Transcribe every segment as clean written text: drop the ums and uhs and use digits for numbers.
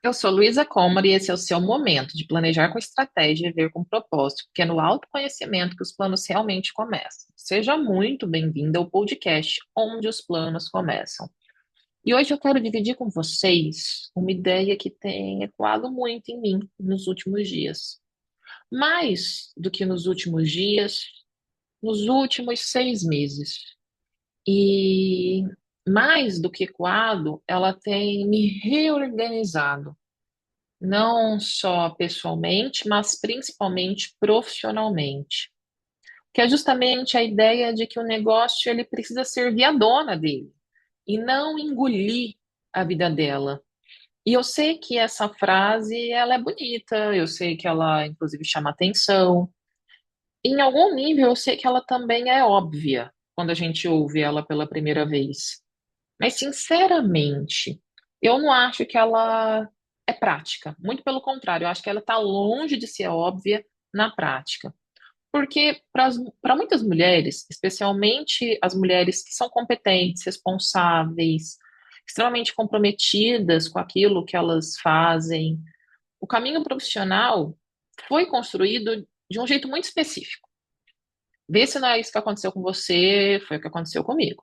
Eu sou Luísa Comer e esse é o seu momento de planejar com estratégia e ver com propósito, porque é no autoconhecimento que os planos realmente começam. Seja muito bem-vinda ao podcast onde os planos começam. E hoje eu quero dividir com vocês uma ideia que tem ecoado muito em mim nos últimos dias. Mais do que nos últimos dias, nos últimos 6 meses. E mais do que ecoado, ela tem me reorganizado não só pessoalmente, mas principalmente profissionalmente. Que é justamente a ideia de que o negócio ele precisa servir a dona dele e não engolir a vida dela. E eu sei que essa frase ela é bonita, eu sei que ela inclusive chama atenção. Em algum nível eu sei que ela também é óbvia quando a gente ouve ela pela primeira vez. Mas, sinceramente, eu não acho que ela é prática. Muito pelo contrário, eu acho que ela está longe de ser óbvia na prática. Porque para muitas mulheres, especialmente as mulheres que são competentes, responsáveis, extremamente comprometidas com aquilo que elas fazem, o caminho profissional foi construído de um jeito muito específico. Vê se não é isso que aconteceu com você, foi o que aconteceu comigo.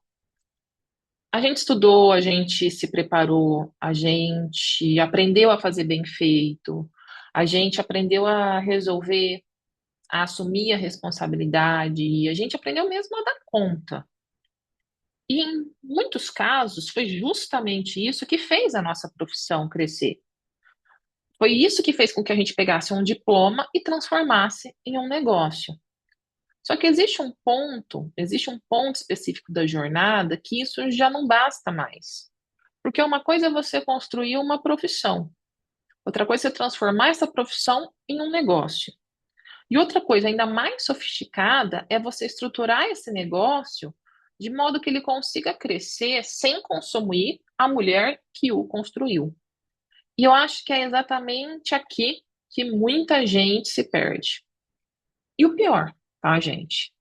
A gente estudou, a gente se preparou, a gente aprendeu a fazer bem feito, a gente aprendeu a resolver, a assumir a responsabilidade, e a gente aprendeu mesmo a dar conta. E em muitos casos foi justamente isso que fez a nossa profissão crescer. Foi isso que fez com que a gente pegasse um diploma e transformasse em um negócio. Só que existe um ponto específico da jornada que isso já não basta mais. Porque uma coisa é você construir uma profissão, outra coisa é você transformar essa profissão em um negócio. E outra coisa ainda mais sofisticada é você estruturar esse negócio de modo que ele consiga crescer sem consumir a mulher que o construiu. E eu acho que é exatamente aqui que muita gente se perde. E o pior, tá, gente?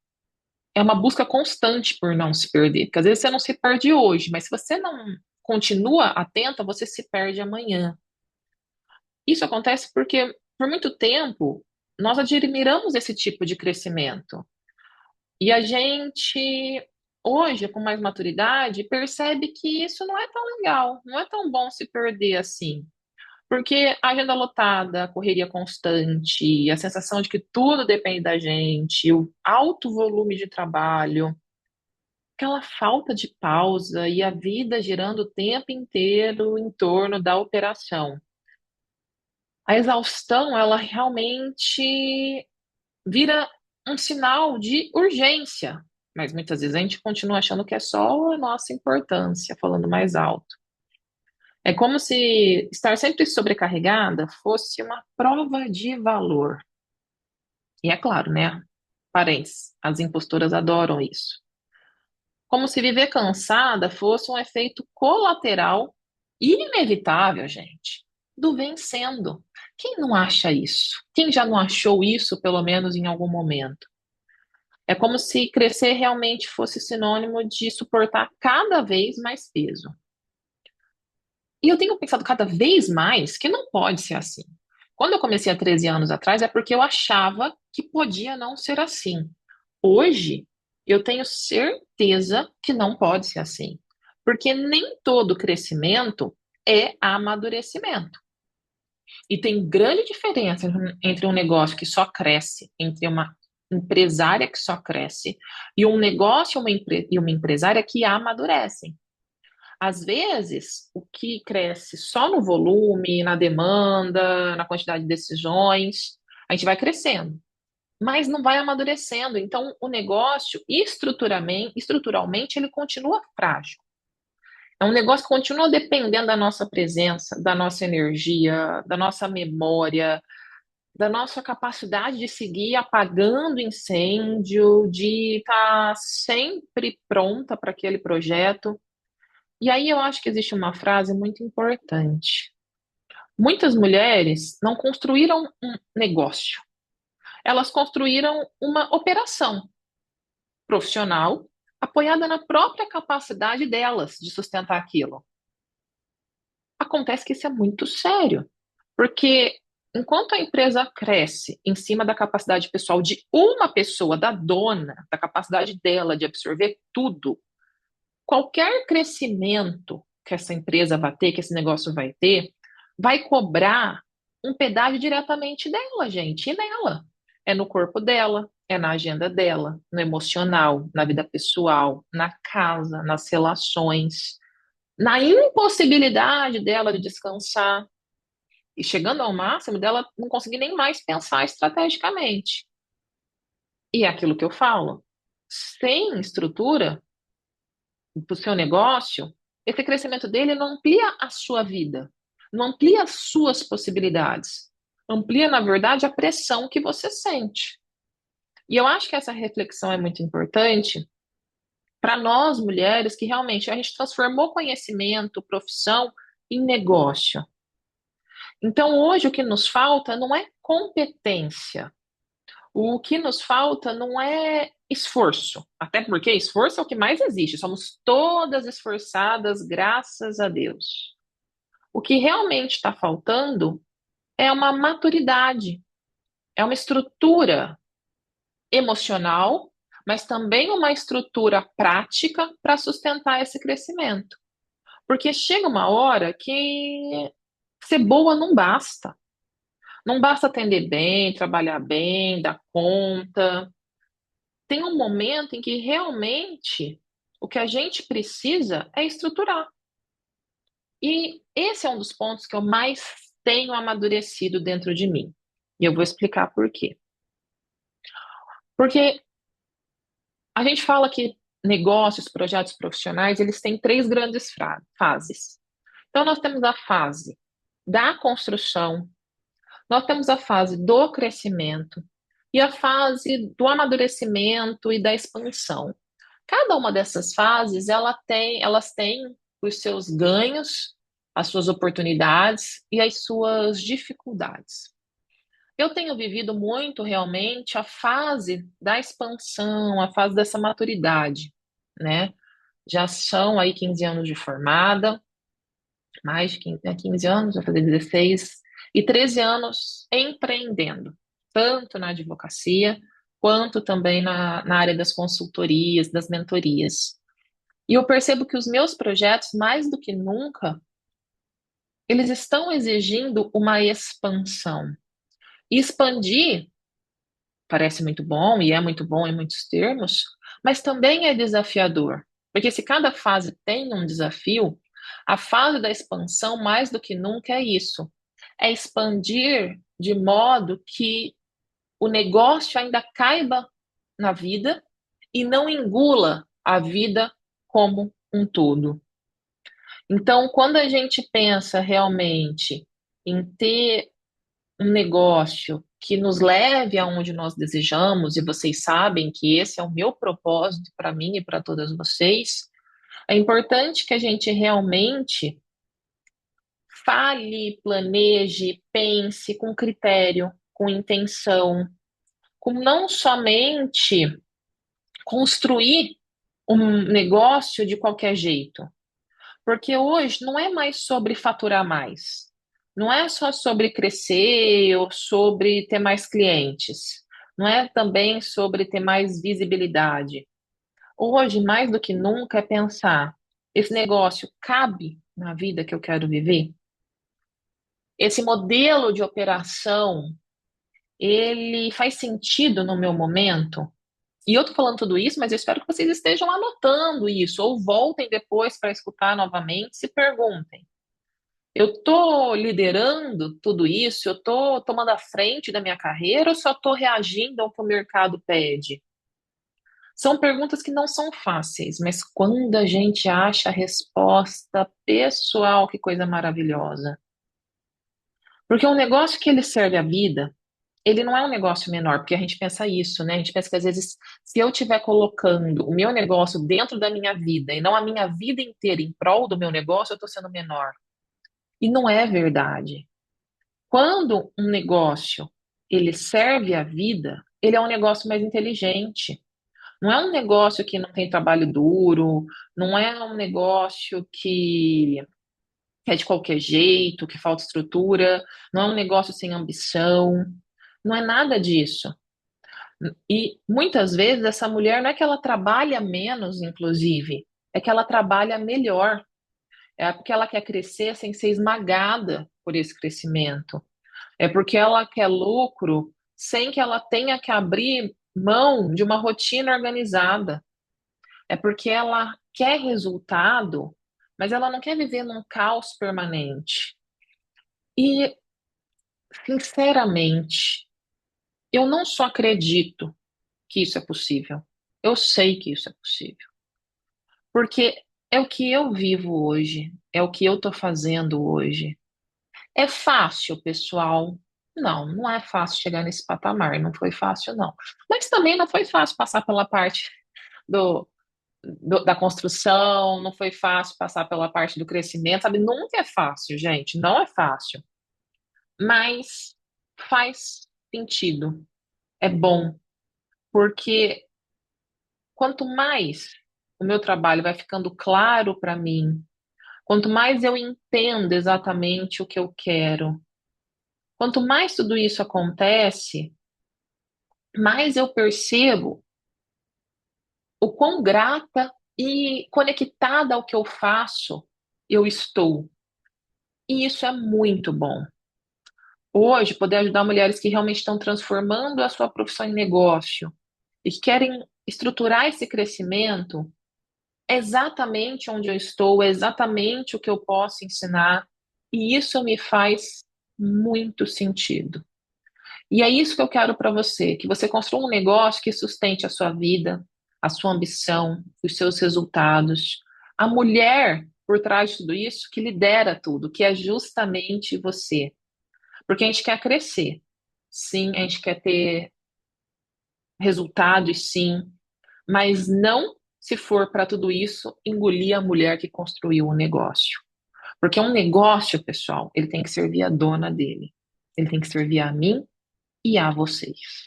É uma busca constante por não se perder. Porque às vezes você não se perde hoje, mas se você não continua atenta, você se perde amanhã. Isso acontece porque, por muito tempo, nós admiramos esse tipo de crescimento. E a gente, hoje, com mais maturidade, percebe que isso não é tão legal, não é tão bom se perder assim. Porque a agenda lotada, a correria constante, a sensação de que tudo depende da gente, o alto volume de trabalho, aquela falta de pausa e a vida girando o tempo inteiro em torno da operação. A exaustão, ela realmente vira um sinal de urgência, mas muitas vezes a gente continua achando que é só a nossa importância, falando mais alto. É como se estar sempre sobrecarregada fosse uma prova de valor. E é claro, né? Parentes, as impostoras adoram isso. Como se viver cansada fosse um efeito colateral inevitável, gente, do vencendo. Quem não acha isso? Quem já não achou isso, pelo menos em algum momento? É como se crescer realmente fosse sinônimo de suportar cada vez mais peso. E eu tenho pensado cada vez mais que não pode ser assim. Quando eu comecei há 13 anos atrás, é porque eu achava que podia não ser assim. Hoje, eu tenho certeza que não pode ser assim. Porque nem todo crescimento é amadurecimento. E tem grande diferença entre um negócio que só cresce, entre uma empresária que só cresce, e um negócio e uma empresária que amadurecem. Às vezes, o que cresce só no volume, na demanda, na quantidade de decisões, a gente vai crescendo, mas não vai amadurecendo. Então, o negócio, estruturalmente, ele continua frágil. É um negócio que continua dependendo da nossa presença, da nossa energia, da nossa memória, da nossa capacidade de seguir apagando incêndio, de estar sempre pronta para aquele projeto. E aí eu acho que existe uma frase muito importante. Muitas mulheres não construíram um negócio, elas construíram uma operação profissional apoiada na própria capacidade delas de sustentar aquilo. Acontece que isso é muito sério, porque enquanto a empresa cresce em cima da capacidade pessoal de uma pessoa, da dona, da capacidade dela de absorver tudo, qualquer crescimento que essa empresa vai ter, que esse negócio vai ter, vai cobrar um pedágio diretamente dela, gente, e nela. É no corpo dela, é na agenda dela, no emocional, na vida pessoal, na casa, nas relações, na impossibilidade dela de descansar e chegando ao máximo dela não conseguir nem mais pensar estrategicamente. E é aquilo que eu falo, sem estrutura para o seu negócio, esse crescimento dele não amplia a sua vida, não amplia as suas possibilidades, amplia, na verdade, a pressão que você sente. E eu acho que essa reflexão é muito importante para nós, mulheres, que realmente a gente transformou conhecimento, profissão em negócio. Então, hoje, o que nos falta não é competência. O que nos falta não é esforço, até porque esforço é o que mais existe, somos todas esforçadas, graças a Deus. O que realmente está faltando é uma maturidade, é uma estrutura emocional, mas também uma estrutura prática para sustentar esse crescimento. Porque chega uma hora que ser boa não basta. Não basta atender bem, trabalhar bem, dar conta. Tem um momento em que realmente o que a gente precisa é estruturar. E esse é um dos pontos que eu mais tenho amadurecido dentro de mim. E eu vou explicar por quê. Porque a gente fala que negócios, projetos profissionais, eles têm três grandes fases. Então, nós temos a fase da construção, nós temos a fase do crescimento e a fase do amadurecimento e da expansão. Cada uma dessas fases, elas têm os seus ganhos, as suas oportunidades e as suas dificuldades. Eu tenho vivido muito realmente a fase da expansão, a fase dessa maturidade, né? Já são aí 15 anos de formada, mais de 15, 15 anos, vai fazer 16, e 13 anos empreendendo, tanto na advocacia, quanto também na área das consultorias, das mentorias. E eu percebo que os meus projetos, mais do que nunca, eles estão exigindo uma expansão. E expandir parece muito bom, e é muito bom em muitos termos, mas também é desafiador. Porque se cada fase tem um desafio, a fase da expansão, mais do que nunca, é isso. É expandir de modo que o negócio ainda caiba na vida e não engula a vida como um todo. Então, quando a gente pensa realmente em ter um negócio que nos leve aonde nós desejamos, e vocês sabem que esse é o meu propósito para mim e para todas vocês, é importante que a gente realmente fale, planeje, pense com critério, com intenção, com não somente construir um negócio de qualquer jeito. Porque hoje não é mais sobre faturar mais. Não é só sobre crescer ou sobre ter mais clientes. Não é também sobre ter mais visibilidade. Hoje, mais do que nunca, é pensar: esse negócio cabe na vida que eu quero viver? Esse modelo de operação, ele faz sentido no meu momento? E eu tô falando tudo isso, mas eu espero que vocês estejam anotando isso, ou voltem depois para escutar novamente, se perguntem. Eu estou liderando tudo isso? Eu estou tomando a frente da minha carreira ou só estou reagindo ao que o mercado pede? São perguntas que não são fáceis, mas quando a gente acha a resposta pessoal, que coisa maravilhosa. Porque um negócio que ele serve à vida, ele não é um negócio menor, porque a gente pensa isso, né? A gente pensa que às vezes, se eu estiver colocando o meu negócio dentro da minha vida e não a minha vida inteira em prol do meu negócio, eu estou sendo menor. E não é verdade. Quando um negócio ele serve à vida, ele é um negócio mais inteligente. Não é um negócio que não tem trabalho duro, não é um negócio que que é de qualquer jeito, que falta estrutura, não é um negócio sem ambição, não é nada disso. E muitas vezes essa mulher não é que ela trabalha menos, inclusive, é que ela trabalha melhor. É porque ela quer crescer sem ser esmagada por esse crescimento. É porque ela quer lucro sem que ela tenha que abrir mão de uma rotina organizada. É porque ela quer resultado, mas ela não quer viver num caos permanente. E, sinceramente, eu não só acredito que isso é possível, eu sei que isso é possível. Porque é o que eu vivo hoje, é o que eu estou fazendo hoje. É fácil, pessoal? Não, não é fácil chegar nesse patamar, não foi fácil, não. Mas também não foi fácil passar pela parte do, da construção, não foi fácil passar pela parte do crescimento, sabe? Nunca é fácil, gente, não é fácil. Mas faz sentido, é bom, porque quanto mais o meu trabalho vai ficando claro para mim, quanto mais eu entendo exatamente o que eu quero, quanto mais tudo isso acontece, mais eu percebo o quão grata e conectada ao que eu faço eu estou. E isso é muito bom. Hoje, poder ajudar mulheres que realmente estão transformando a sua profissão em negócio e que querem estruturar esse crescimento é exatamente onde eu estou, é exatamente o que eu posso ensinar, e isso me faz muito sentido. E é isso que eu quero para você, que você construa um negócio que sustente a sua vida, a sua ambição, os seus resultados. A mulher por trás de tudo isso que lidera tudo, que é justamente você. Porque a gente quer crescer, sim, a gente quer ter resultados, sim, mas não se for para tudo isso engolir a mulher que construiu o negócio. Porque um negócio, pessoal, ele tem que servir a dona dele. Ele tem que servir a mim e a vocês.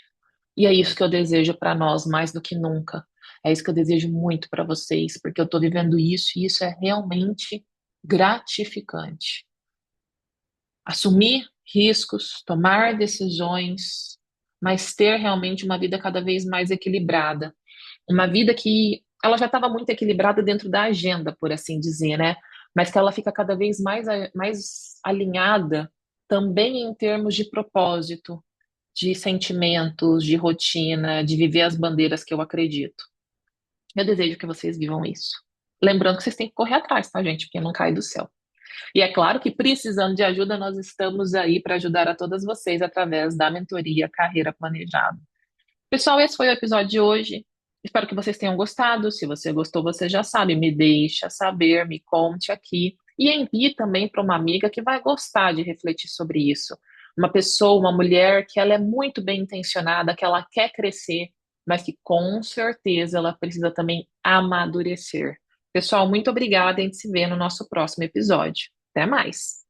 E é isso que eu desejo para nós mais do que nunca. É isso que eu desejo muito para vocês, porque eu estou vivendo isso e isso é realmente gratificante. Assumir riscos, tomar decisões, mas ter realmente uma vida cada vez mais equilibrada. Uma vida que ela já estava muito equilibrada dentro da agenda, por assim dizer, né? Mas que ela fica cada vez mais alinhada também em termos de propósito, de sentimentos, de rotina, de viver as bandeiras que eu acredito. Eu desejo que vocês vivam isso. Lembrando que vocês têm que correr atrás, tá, gente? Porque não cai do céu. E é claro que precisando de ajuda, nós estamos aí para ajudar a todas vocês através da mentoria Carreira Planejada. Pessoal, esse foi o episódio de hoje. Espero que vocês tenham gostado. Se você gostou, você já sabe, me deixa saber, me conte aqui. E envie também para uma amiga que vai gostar de refletir sobre isso. Uma pessoa, uma mulher que ela é muito bem intencionada, que ela quer crescer, mas que com certeza ela precisa também amadurecer. Pessoal, muito obrigada. A gente se vê no nosso próximo episódio. Até mais.